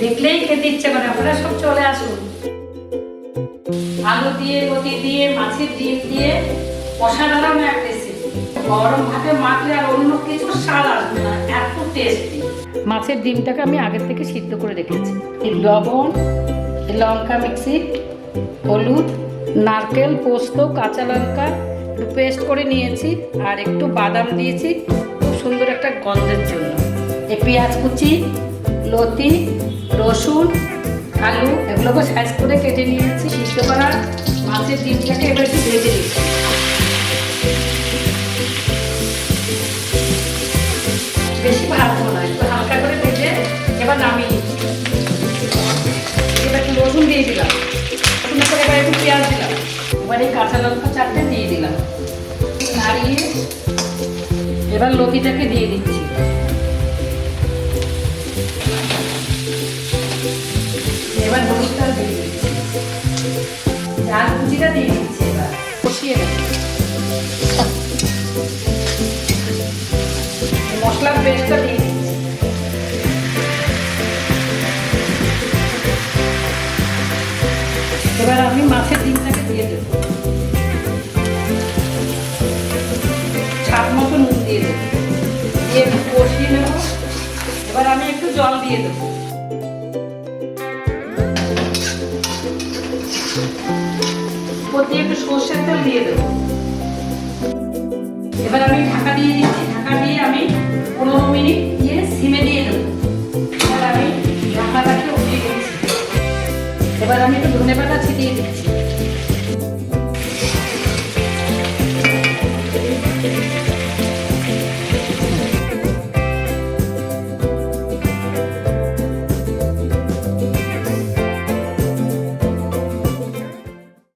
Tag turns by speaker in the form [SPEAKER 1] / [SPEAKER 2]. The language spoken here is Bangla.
[SPEAKER 1] দেখলেই খেতে ইচ্ছে করে। আপনারা সব চলে আসুন। আলু দিয়ে, লতি দিয়ে, মাছের ডিম দিয়ে অসাধারণ এক রেসিপি। গরম ভাতে মাখলে আর অন্য কিছু স্বাদ আসবে না, এত টেস্টি। মাছের ডিমটাকে আমি আগের থেকে সিদ্ধ করে রেখেছি। এই লবণ, লঙ্কা মিক্সি, হলুদ, নারকেল, পোস্ত, কাঁচা লঙ্কা একটু পেস্ট করে নিয়েছি, আর একটু বাদাম দিয়েছি খুব সুন্দর একটা গন্ধের জন্য। এই পেঁয়াজ কুচি, লতি, রসুন, আলু এগুলোকে সাইজ করে কেটে নিয়েছি। সিদ্ধ করা মাছের ডিমটাকে এবার একটু ভেজে দিচ্ছি। বেশি ভাজবো না, একটু হালকা করে ভেজে এবার নামিয়ে নিচ্ছি। এবার একটু রসুন দিয়ে দিলাম, রসুনের পরে এবার একটু পেঁয়াজ দিলাম, এবার এই কাঁচা লঙ্কা চারটে দিয়ে দিলাম। নাড়িয়ে এবার লতিটাকে দিয়ে দিচ্ছি। এবার হলুদটা দিয়ে দিচ্ছি, ডাল কুচিটা দিয়ে দিচ্ছি। এবার কষিয়ে নেব। মশলার পেস্টটা দিয়ে দিচ্ছি। এবার আমি মাছের ডিমটাকে দিয়ে দেবো, স্বাদ মতো নুন দিয়ে দেবো, দিয়ে কষিয়ে নেব। এবার আমি একটু জল দিয়ে দেবো। উপর দিয়ে একটু সর্ষের তেল দিয়ে দেবো। এবার আমি ঢাকা দিয়ে দিচ্ছি। ঢাকা দিয়ে আমি 15 মিনিট দিয়ে সিমে দিয়ে দেবো। এবার আমি ঢাকাটাকে উঠিয়ে দিচ্ছি। এবার আমি একটু ধনেপাতা ছিটিয়ে দিচ্ছি।